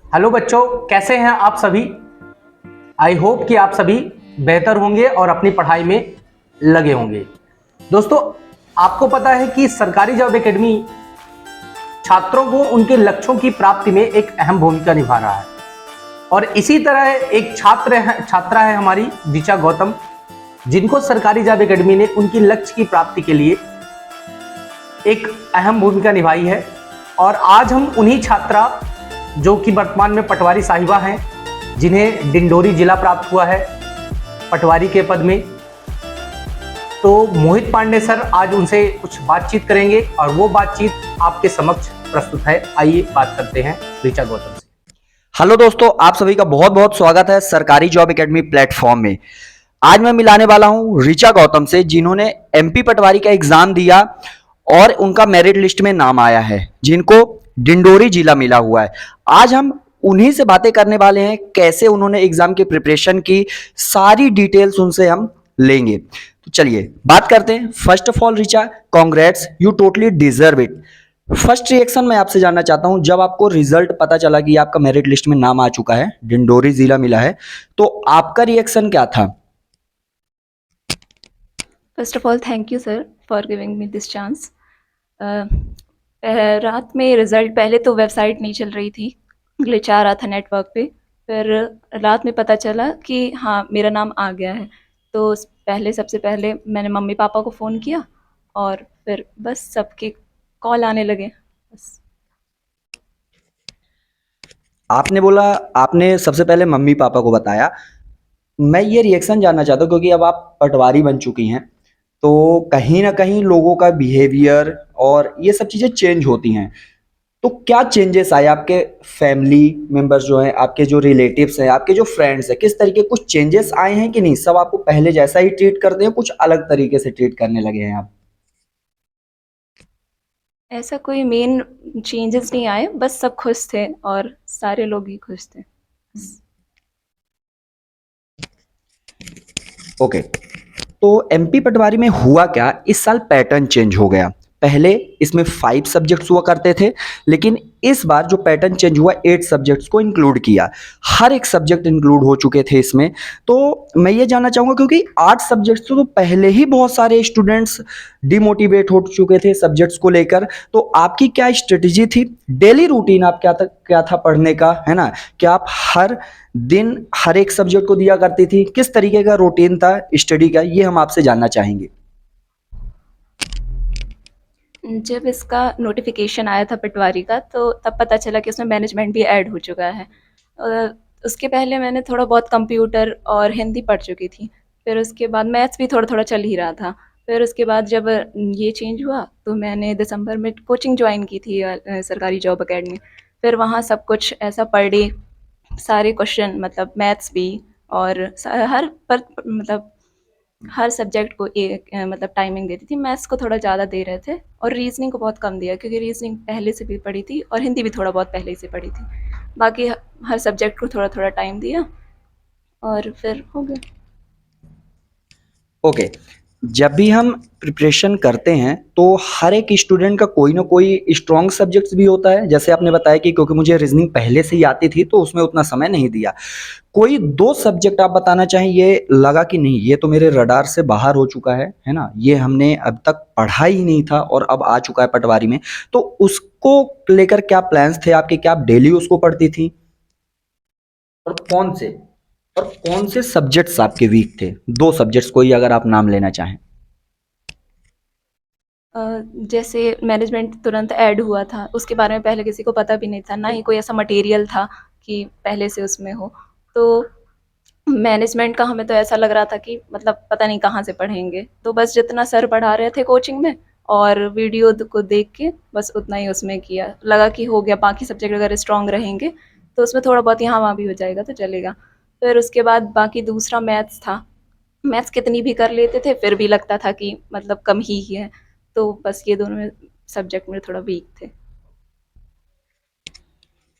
Hello बच्चों, कैसे हैं आप सभी। आई होप कि आप सभी बेहतर होंगे और अपनी पढ़ाई में लगे होंगे। दोस्तों, आपको पता है कि सरकारी जॉब एकेडमी छात्रों को उनके लक्ष्यों की प्राप्ति में एक अहम भूमिका निभा रहा है और इसी तरह एक छात्रा है हमारी दिशा गौतम, जिनको सरकारी जॉब एकेडमी ने उनकी लक्ष्य की प्राप्ति के लिए एक अहम भूमिका निभाई है। और आज हम उन्हीं छात्रा जो कि वर्तमान में पटवारी साहिबा हैं, जिन्हें डिंडोरी जिला प्राप्त हुआ है पटवारी के पद में, तो मोहित पांडे सर आज उनसे कुछ बातचीत करेंगे और वो बातचीत आपके समक्ष प्रस्तुत है। आइए बात करते हैं ऋचा गौतम से। हेलो दोस्तों, आप सभी का बहुत बहुत स्वागत है सरकारी जॉब एकेडमी प्लेटफॉर्म में। आज मैं मिलाने वाला हूं ऋचा गौतम से, जिन्होंने एमपी पटवारी का एग्जाम दिया और उनका मेरिट लिस्ट में नाम आया है, जिनको डिंडोरी जिला मिला हुआ है। आज हम उन्हीं से बातें करने वाले हैं, कैसे उन्होंने एग्जाम की प्रिपरेशन की, सारी डिटेल्स उनसे हम लेंगे। तो चलिए बात करते हैं। First of all Richa, congrats, you totally deserve it. First reaction मैं आपसे जानना चाहता हूं, जब आपको रिजल्ट पता चला कि आपका मेरिट लिस्ट में नाम आ चुका है, डिंडोरी जिला मिला है, तो आपका रिएक्शन क्या था? First of all thank you sir for giving me this chance. रात में रिज़ल्ट, पहले तो वेबसाइट नहीं चल रही थी, ग्लिच आ रहा था नेटवर्क पे। फिर रात में पता चला कि हाँ मेरा नाम आ गया है। तो सबसे पहले मैंने मम्मी पापा को फ़ोन किया और फिर बस सबके कॉल आने लगे बस। आपने बोला आपने सबसे पहले मम्मी पापा को बताया। मैं ये रिएक्शन जानना चाहता हूँ, क्योंकि अब आप पटवारी बन चुकी हैं, तो कहीं ना कहीं लोगों का बिहेवियर और ये सब चीज़ें चेंज होती हैं। तो क्या चेंजेस आए आपके फैमिली मेंबर्स जो हैं, आपके जो रिलेटिव्स हैं, आपके जो फ्रेंड्स हैं, किस तरीके कुछ चेंजेस आए हैं कि नहीं? सब आपको पहले जैसा ही ट्रीट करते हैं, कुछ अलग तरीके से ट्रीट करने लगे हैं आप? ऐसा कोई मेन चेंजेस नहीं आए, बस सब खुश थे और सारे लोग ही खुश थे बस। ओके, तो एमपी पटवारी में हुआ क्या, इस साल पैटर्न चेंज हो गया। पहले इसमें 5 सब्जेक्ट्स हुआ करते थे, लेकिन इस बार जो पैटर्न चेंज हुआ, 8 सब्जेक्ट्स को इंक्लूड किया। हर एक सब्जेक्ट इंक्लूड हो चुके थे इसमें। तो मैं ये जानना चाहूँगा, क्योंकि 8 सब्जेक्ट्स तो पहले ही बहुत सारे स्टूडेंट्स डिमोटिवेट हो चुके थे सब्जेक्ट्स को लेकर, तो आपकी क्या स्ट्रेटेजी थी? डेली रूटीन आप क्या था पढ़ने का, है ना? क्या आप हर दिन हर एक सब्जेक्ट को दिया करती थी? किस तरीके का रूटीन था स्टडी का, ये हम आपसे जानना चाहेंगे। जब इसका नोटिफिकेशन आया था पटवारी का, तो तब पता चला कि उसमें मैनेजमेंट भी ऐड हो चुका है। उसके पहले मैंने थोड़ा बहुत कंप्यूटर और हिंदी पढ़ चुकी थी। फिर उसके बाद मैथ्स भी थोड़ा-थोड़ा चल ही रहा था। फिर उसके बाद जब ये चेंज हुआ, तो मैंने दिसंबर में कोचिंग जॉइन की थी सरकारी जॉब अकेडमी। फिर वहाँ सब कुछ ऐसा पर डे सारे क्वेश्चन, मतलब मैथ्स भी और हर सब्जेक्ट को एक मतलब टाइमिंग देती थी। मैथ्स को थोड़ा ज़्यादा दे रहे थे और रीज़निंग को बहुत कम दिया, क्योंकि रीज़निंग पहले से भी पढ़ी थी और हिंदी भी थोड़ा बहुत पहले से पढ़ी थी। बाकी हर सब्जेक्ट को थोड़ा-थोड़ा टाइम दिया और फिर हो गया। ओके, जब भी हम प्रिपरेशन करते हैं, तो हर एक स्टूडेंट का कोई ना कोई स्ट्रॉन्ग सब्जेक्ट्स भी होता है। जैसे आपने बताया कि क्योंकि मुझे रीजनिंग पहले से ही आती थी, तो उसमें उतना समय नहीं दिया। कोई 2 सब्जेक्ट आप बताना चाहें, ये लगा कि नहीं ये तो मेरे रडार से बाहर हो चुका है ना? ये हमने अब तक पढ़ा ही नहीं था और अब आ चुका है पटवारी में। तो उसको लेकर क्या प्लान्स थे आपके? क्या आप डेली उसको पढ़ती थी? और कौन से सब्जेक्ट्स आपके वीक थे? 2 सब्जेक्ट्स कोई अगर आप नाम लेना चाहें। जैसे मैनेजमेंट तुरंत ऐड हुआ था, उसके बारे में पहले किसी को पता भी नहीं था, ना ही कोई ऐसा मटेरियल था कि पहले से उसमें हो। तो मैनेजमेंट का हमें तो ऐसा लग रहा था कि मतलब पता नहीं कहाँ से पढ़ेंगे। तो बस जितना सर पढ़ा रहे थे कोचिंग में और वीडियो को देख के बस उतना ही उसमें किया। लगा कि हो गया, बाकी सब्जेक्ट अगर स्ट्रॉन्ग रहेंगे तो उसमें थोड़ा बहुत यहाँ वहाँ भी हो जाएगा तो चलेगा। फिर उसके बाद बाकी दूसरा मैथ्स था। मैथ्स कितनी भी कर लेते थे, फिर भी लगता था कि मतलब कम ही है। तो बस ये दोनों सब्जेक्ट मेरे थोड़ा वीक थे।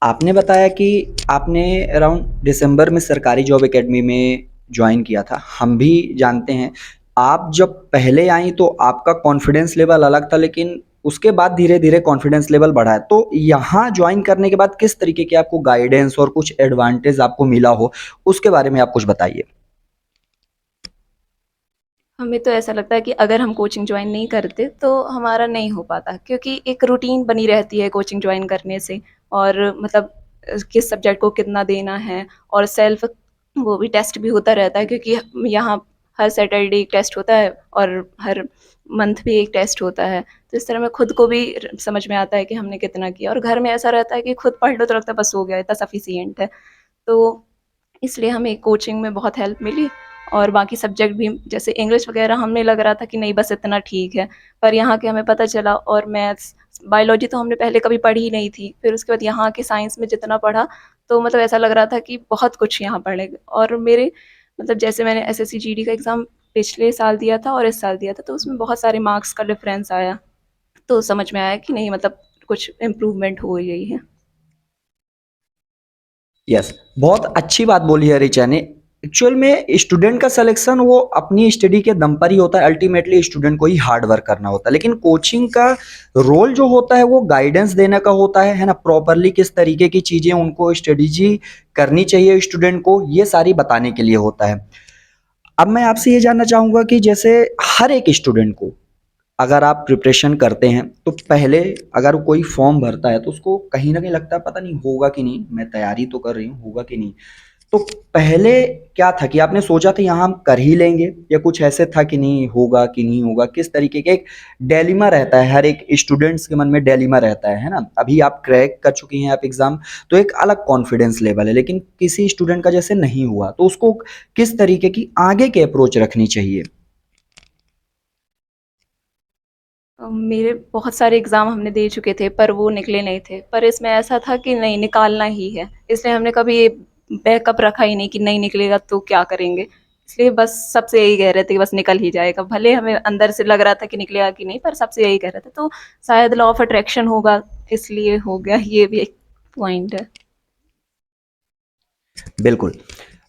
आपने बताया कि आपने अराउंड दिसंबर में सरकारी जॉब एकेडमी में ज्वाइन किया था। हम भी जानते हैं, आप जब पहले आई तो आपका कॉन्फिडेंस लेवल अलग था, लेकिन उसके बाद धीरे धीरे कॉन्फिडेंस लेवल बढ़ा है। तो यहाँ ज्वाइन करने के बाद किस तरीके की आपको गाइडेंस और कुछ एडवांटेज आपको मिला हो, उसके बारे में आप कुछ बताइए। हमें तो ऐसा लगता है कि अगर हम कोचिंग ज्वाइन नहीं करते तो हमारा नहीं हो पाता, क्योंकि एक रूटीन बनी रहती है कोचिंग ज्वाइन करने से। और मतलब किस सब्जेक्ट को कितना देना है, और सेल्फ वो भी टेस्ट भी होता रहता है, क्योंकि यहाँ हर सैटरडे एक टेस्ट होता है और हर मंथ भी एक टेस्ट होता है। तो इस तरह में खुद को भी समझ में आता है कि हमने कितना किया, और घर में ऐसा रहता है कि खुद पढ़ लो तो लगता है बस हो गया, इतना सफिशिएंट है। तो इसलिए हमें कोचिंग में बहुत हेल्प मिली। और बाकी सब्जेक्ट भी, जैसे इंग्लिश वगैरह हमें लग रहा था कि नहीं बस इतना ठीक है, पर यहाँ के हमें पता चला। और मैथ्स, बायोलॉजी तो हमने पहले कभी पढ़ी ही नहीं थी, फिर उसके बाद यहाँ के साइंस में जितना पढ़ा तो मतलब ऐसा लग रहा था कि बहुत कुछ यहाँ पढ़े। और मेरे मतलब जैसे मैंने एसएससी जीडी का एग्ज़ाम पिछले साल दिया था और इस साल दिया था, तो उसमें बहुत सारे मार्क्स का डिफरेंस आया। तो समझ में आया कि नहीं मतलब कुछ इम्प्रूवमेंट हो गई है। यस, बहुत अच्छी बात बोली है रिचा ने। एक्चुअल में स्टूडेंट का सिलेक्शन वो अपनी स्टडी के दम पर ही होता है, अल्टीमेटली स्टूडेंट को ही हार्ड वर्क करना होता है। लेकिन कोचिंग का रोल जो होता है वो गाइडेंस देने का होता है ना, प्रॉपरली किस तरीके की चीजें उनको स्ट्रेटेजी करनी चाहिए स्टूडेंट को, ये सारी बताने के लिए होता है। अब मैं आपसे ये जानना चाहूंगा कि जैसे हर एक स्टूडेंट को, अगर आप प्रिपरेशन करते हैं तो पहले अगर कोई फॉर्म भरता है तो उसको कहीं ना कहीं लगता है पता नहीं होगा कि नहीं, मैं तैयारी तो कर रही हूँ, होगा कि नहीं। तो पहले क्या था कि आपने सोचा था यहाँ हम कर ही लेंगे, या कुछ ऐसे था कि नहीं होगा कि नहीं होगा, किस तरीके का एक डेलिमा रहता है, हर एक स्टूडेंट्स के मन में डेलिमा रहता है ना। अभी आप क्रैक कर चुकी हैं आप एग्जाम, तो एक अलग कॉन्फिडेंस लेवल है, लेकिन किसी स्टूडेंट का जैसे नहीं हुआ तो उसको किस तरीके की आगे की अप्रोच रखनी चाहिए। मेरे बहुत सारे एग्ज़ाम हमने दे चुके थे पर वो निकले नहीं थे, पर इसमें ऐसा था कि नहीं निकालना ही है, इसलिए हमने कभी ये बैकअप रखा ही नहीं कि नहीं निकलेगा तो क्या करेंगे। इसलिए बस सबसे यही कह रहे थे कि बस निकल ही जाएगा, भले हमें अंदर से लग रहा था कि निकलेगा कि नहीं, पर सबसे यही कह रहे थे। तो शायद लॉ ऑफ अट्रैक्शन होगा, इसलिए हो गया, ये भी एक पॉइंट है। बिल्कुल।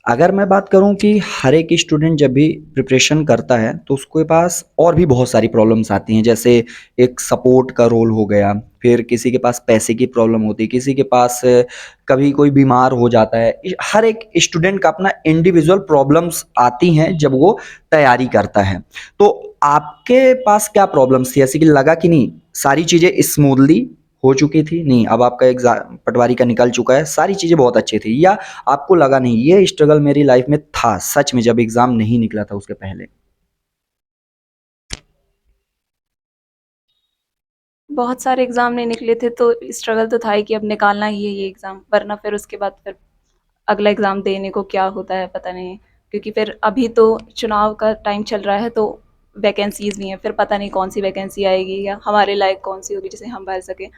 अगर मैं बात करूं कि हर एक स्टूडेंट जब भी प्रिपरेशन करता है तो उसके पास और भी बहुत सारी प्रॉब्लम्स आती हैं, जैसे एक सपोर्ट का रोल हो गया, फिर किसी के पास पैसे की प्रॉब्लम होती है, किसी के पास कभी कोई बीमार हो जाता है। हर एक स्टूडेंट का अपना इंडिविजुअल प्रॉब्लम्स आती हैं जब वो तैयारी करता है। तो आपके पास क्या प्रॉब्लम्स थी ऐसी कि लगा कि नहीं सारी चीज़ें स्मूथली हो चुकी थी, नहीं अब आपका एग्जाम पटवारी का निकल चुका है, सारी चीज़ें बहुत अच्छी थी, या आपको लगा नहीं ये स्ट्रगल मेरी लाइफ में था सच में जब एग्जाम नहीं निकला था उसके पहले। बहुत सारे एग्ज़ाम नहीं निकले थे तो स्ट्रगल तो था ही कि अब निकालना ही है ये एग्ज़ाम, वरना फिर उसके बाद फिर अगला एग्ज़ाम देने को क्या होता है पता नहीं। क्योंकि फिर अभी तो चुनाव का टाइम चल रहा है, तो वैकेंसीज़ नहीं है, फिर पता नहीं कौन सी वैकेंसी आएगी या हमारे लायक कौन सी होगी जिसे हम भर सकें।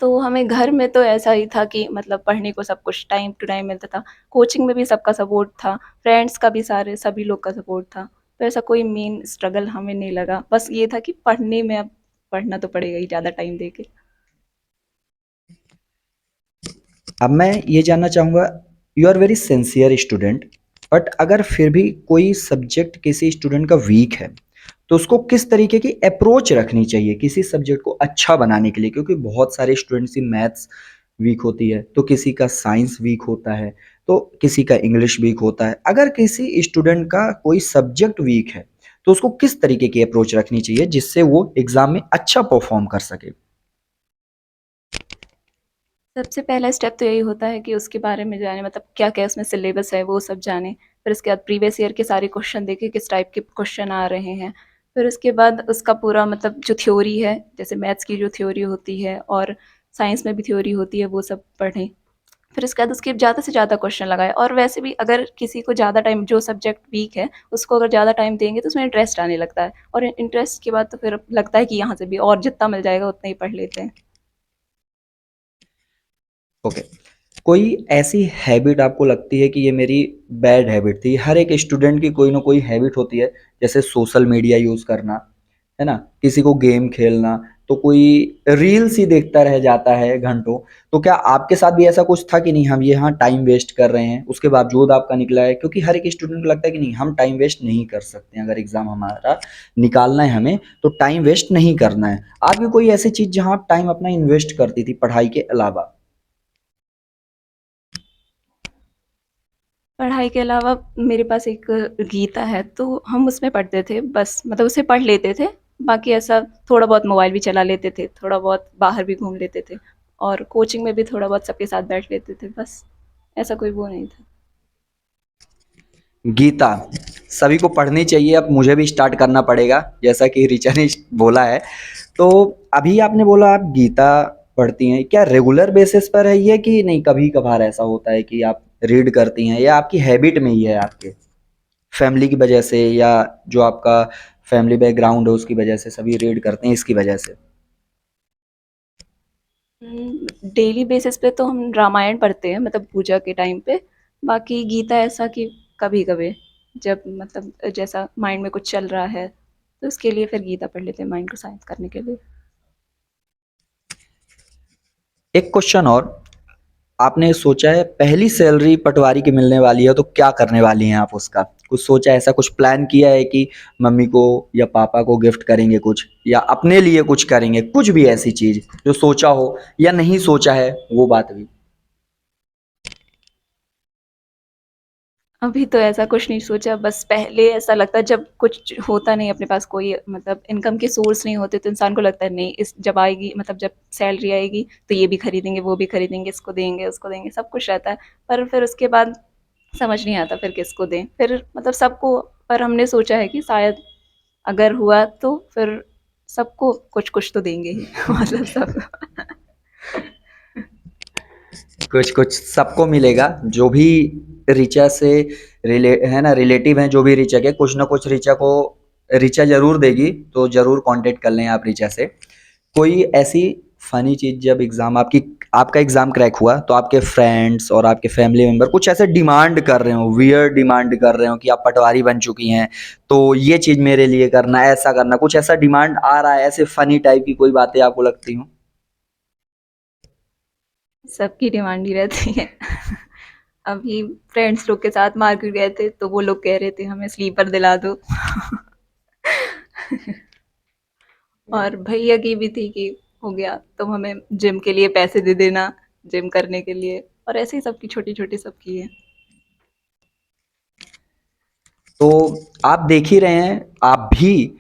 तो हमें घर में तो ऐसा ही था कि मतलब पढ़ने को सब कुछ टाइम टू टाइम मिलता था, कोचिंग में भी सबका सपोर्ट था, फ्रेंड्स का भी, सारे सभी लोग का सपोर्ट था। तो ऐसा कोई मेन स्ट्रगल हमें नहीं लगा, बस ये था कि पढ़ने में अब पढ़ना तो पड़ेगा ही ज़्यादा टाइम दे के। अब मैं ये जानना चाहूँगा, you are very sincere student, but अगर फिर भी कोई सब्जेक्ट किसी स्टूडेंट का वीक है तो उसको किस तरीके की अप्रोच रखनी चाहिए किसी सब्जेक्ट को अच्छा बनाने के लिए, क्योंकि बहुत सारे स्टूडेंट्स की मैथ्स वीक होती है, तो किसी का साइंस वीक होता है, तो किसी का इंग्लिश वीक होता है। अगर किसी स्टूडेंट का कोई सब्जेक्ट वीक है तो उसको किस तरीके की अप्रोच रखनी चाहिए जिससे वो एग्जाम में अच्छा परफॉर्म कर सके। सबसे पहला स्टेप तो यही होता है कि उसके बारे में जाने, मतलब क्या-क्या उसमें सिलेबस है वो सब जानें। फिर उसके बाद प्रीवियस ईयर के सारे क्वेश्चन देखें, किस टाइप के क्वेश्चन आ रहे हैं। फिर उसके बाद उसका पूरा मतलब जो थ्योरी है, जैसे मैथ्स की जो थ्योरी होती है और साइंस में भी थ्योरी होती है, वो सब पढ़ें। फिर उसके बाद उसके ज़्यादा से ज़्यादा क्वेश्चन लगाएँ, और वैसे भी अगर किसी को ज़्यादा टाइम, जो सब्जेक्ट वीक है, उसको अगर ज़्यादा टाइम देंगे तो उसमें इंटरेस्ट आने लगता है, और इंटरेस्ट के बाद तो फिर लगता है कि यहाँ से भी और जितना मिल जाएगा उतना ही पढ़ लेते हैं। ओके, कोई ऐसी हैबिट आपको लगती है कि ये मेरी बैड हैबिट थी, हर एक स्टूडेंट की कोई ना कोई हैबिट होती है, जैसे सोशल मीडिया यूज़ करना, है ना, किसी को गेम खेलना, तो कोई रील्स ही देखता रह जाता है घंटों। तो क्या आपके साथ भी ऐसा कुछ था कि नहीं हम यहाँ टाइम वेस्ट कर रहे हैं, उसके बावजूद आपका निकला है? क्योंकि हर एक स्टूडेंट को लगता है कि नहीं हम टाइम वेस्ट नहीं कर सकते हैं, अगर एग्जाम हमारा निकालना है हमें तो टाइम वेस्ट नहीं करना है। आपकी कोई ऐसी चीज जहाँ आप टाइम अपना इन्वेस्ट करती थी पढ़ाई के अलावा? पढ़ाई के अलावा मेरे पास एक गीता है, तो हम उसमें पढ़ते थे बस, मतलब उसे पढ़ लेते थे। बाकी ऐसा थोड़ा बहुत मोबाइल भी चला लेते थे, थोड़ा बहुत बाहर भी घूम लेते थे और कोचिंग में भी थोड़ा बहुत सबके साथ बैठ लेते थे, बस। ऐसा कोई वो नहीं था। गीता सभी को पढ़नी चाहिए, अब मुझे भी स्टार्ट करना पड़ेगा जैसा कि ऋचा ने बोला है। तो अभी आपने बोला आप गीता पढ़ती हैं, क्या रेगुलर बेसिस पर है ये कि नहीं कभी कभार ऐसा होता है कि आप रीड करती हैं, या आपकी हैबिट में ही है, आपके फैमिली की वजह से, या जो आपका फैमिली बैकग्राउंड है उसकी वजह से सभी रीड करते हैं इसकी वजह से? डेली बेसिस पे तो हम रामायण पढ़ते हैं, मतलब पूजा के टाइम पे। बाकी गीता ऐसा कि कभी-कभी, जब मतलब जैसा माइंड में कुछ चल रहा है, तो उसके लिए फिर गीता पढ़ लेते हैं माइंड को शांत करने के लिए। एक क्वेश्चन और, आपने सोचा है पहली सैलरी पटवारी की मिलने वाली है तो क्या करने वाली हैं आप उसका? कुछ सोचा है, ऐसा कुछ प्लान किया है कि मम्मी को या पापा को गिफ्ट करेंगे कुछ, या अपने लिए कुछ करेंगे, कुछ भी ऐसी चीज जो सोचा हो या नहीं सोचा है वो बात भी? अभी तो ऐसा कुछ नहीं सोचा, बस पहले ऐसा लगता है जब कुछ होता नहीं अपने पास, कोई मतलब इनकम के सोर्स नहीं होते, तो इंसान को लगता है नहीं, इस जब आएगी, मतलब जब सैलरी आएगी तो ये भी खरीदेंगे, वो भी खरीदेंगे, इसको देंगे, उसको देंगे, सब कुछ रहता है। पर फिर उसके बाद समझ नहीं आता फिर किसको दें, फिर मतलब सबको। पर हमने सोचा है कि शायद अगर हुआ तो फिर सबको कुछ कुछ तो देंगे ही मतलब सब। कुछ कुछ सबको मिलेगा, जो भी ऋचा से है ना, रिलेटिव हैं जो भी ऋचा के, कुछ ना कुछ ऋचा को ऋचा जरूर देगी, तो जरूर कांटेक्ट कर लें आप ऋचा से। कोई ऐसी फनी चीज, जब एग्जाम आपका एग्जाम क्रैक हुआ तो आपके फ्रेंड्स और आपके फैमिली मेंबर कुछ ऐसे डिमांड कर रहे हो, वियर्ड डिमांड कर रहे हो कि आप पटवारी बन चुकी हैं तो ये चीज मेरे लिए करना, ऐसा करना, कुछ ऐसा डिमांड आ रहा है, ऐसे फनी टाइप की कोई बातें आपको लगती हो? सबकी डिमांड ही रहती है। अभी फ्रेंड्स लोग के साथ मार्केट गए थे, तो वो लोग कह रहे थे हमें स्लीपर दिला दो। और भैया की भी थी कि हो गया तुम हमें जिम के लिए पैसे दे देना, जिम करने के लिए। और ऐसे ही सबकी छोटी-छोटी सबकी है। तो आप देख ही रहे हैं, आप भी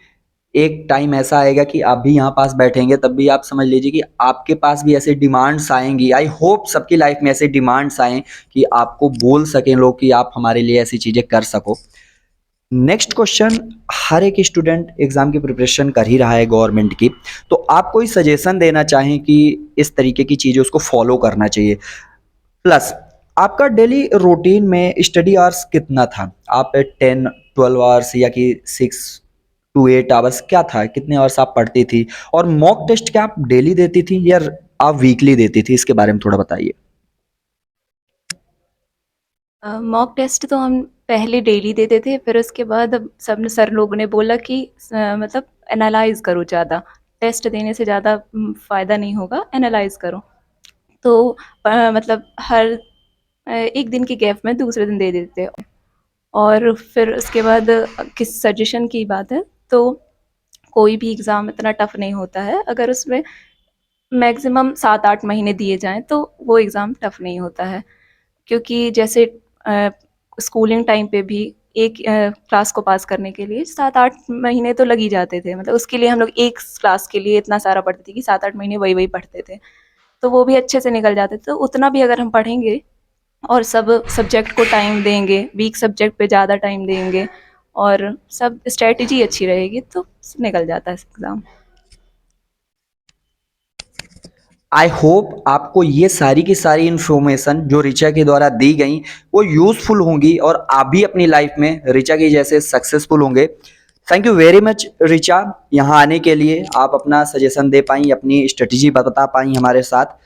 एक टाइम ऐसा आएगा कि आप भी यहाँ पास बैठेंगे, तब भी आप समझ लीजिए कि आपके पास भी ऐसे डिमांड्स आएंगी। आई होप सबकी लाइफ में ऐसे डिमांड्स आएं कि आपको बोल सकें लोग कि आप हमारे लिए ऐसी चीजें कर सको। नेक्स्ट क्वेश्चन, हर एक स्टूडेंट एग्जाम की प्रिपरेशन कर ही रहा है गवर्नमेंट की, तो आप कोई सजेशन देना चाहें कि इस तरीके की चीजें उसको फॉलो करना चाहिए? प्लस आपका डेली रूटीन में स्टडी आवर्स कितना था? आप 10-12 आवर्स या कि 6 to 8 आवर्स, क्या था, कितने आवर्स आप पढ़ती थी? और मॉक टेस्ट क्या आप डेली देती थी या आप वीकली देती थी? इसके बारे में थोड़ा बताइए। मॉक टेस्ट तो हम पहले डेली देते थे, फिर उसके बाद अब सब सर लोगों ने बोला कि मतलब एनालाइज़ करो ज़्यादा, टेस्ट देने से ज़्यादा फ़ायदा नहीं होगा, एनालाइज़ करो। तो मतलब हर 1 दिन के गैप में दूसरे दिन दे देते थे। और फिर उसके बाद किस सजेशन की बात है, तो कोई भी एग्ज़ाम इतना टफ़ नहीं होता है, अगर उसमें मैक्सिमम 7-8 महीने दिए जाएँ तो वो एग्ज़ाम टफ़ नहीं होता है। क्योंकि जैसे अ, स्कूलिंग टाइम पे भी एक क्लास को पास करने के लिए 7-8 महीने तो लग ही जाते थे। मतलब उसके लिए हम लोग एक क्लास के लिए इतना सारा पढ़ते थे कि 7-8 महीने वही-वही पढ़ते थे। तो वो भी अच्छे से निकल जाते थे। तो उतना भी अगर हम पढ़ेंगे और सब सब्जेक्ट को टाइम देंगे, वीक सब्जेक्ट पे ज़्यादा टाइम देंगे और सब स्ट्रैटेजी अच्छी रहेगी, तो निकल जाता है एग्ज़ाम। आई होप आपको ये सारी की सारी इन्फॉर्मेशन जो ऋचा के द्वारा दी गई वो यूजफुल होंगी और आप भी अपनी लाइफ में ऋचा की जैसे सक्सेसफुल होंगे। Thank you very much Richa, यहाँ आने के लिए, आप अपना सजेशन दे पाई, अपनी स्ट्रेटजी बता पाई हमारे साथ।